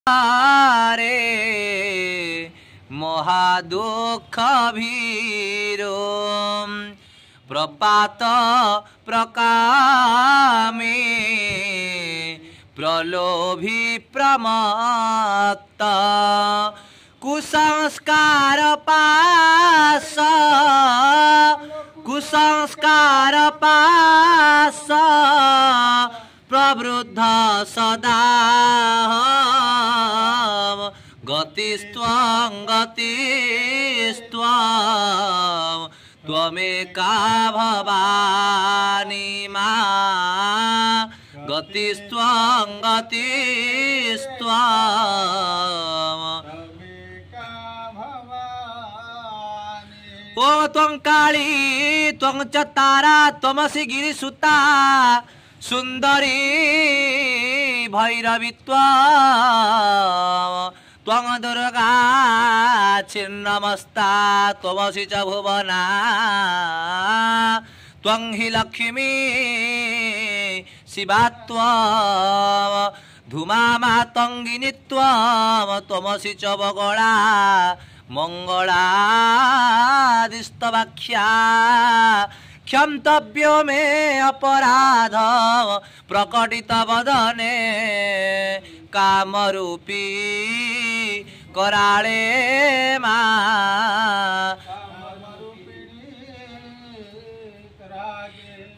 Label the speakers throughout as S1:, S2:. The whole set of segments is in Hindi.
S1: रे महादुख भीरो प्रपात प्रकामे प्रलोभी प्रमत्त कुसंस्कार पास प्रवृद्ध सदा गतिस्त्वं त्वमेका भवानी मां गतिस्त्वं ओम त्वं काली त्वं च तारा त्वमसि गिरिसुता सुंदरी भैरवी त्वं दुर्गा छिन्नमस्ता त्वमसि च भुवना त्वं हि लक्ष्मी शिवा धूमा मातंगिनी त्वमसि च बगला मंगलादिस्तवाख्या क्षन्तव्यो मे अपराध प्रकटित वदने कामरूपी कराळे मा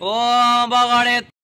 S1: ओ बगड़े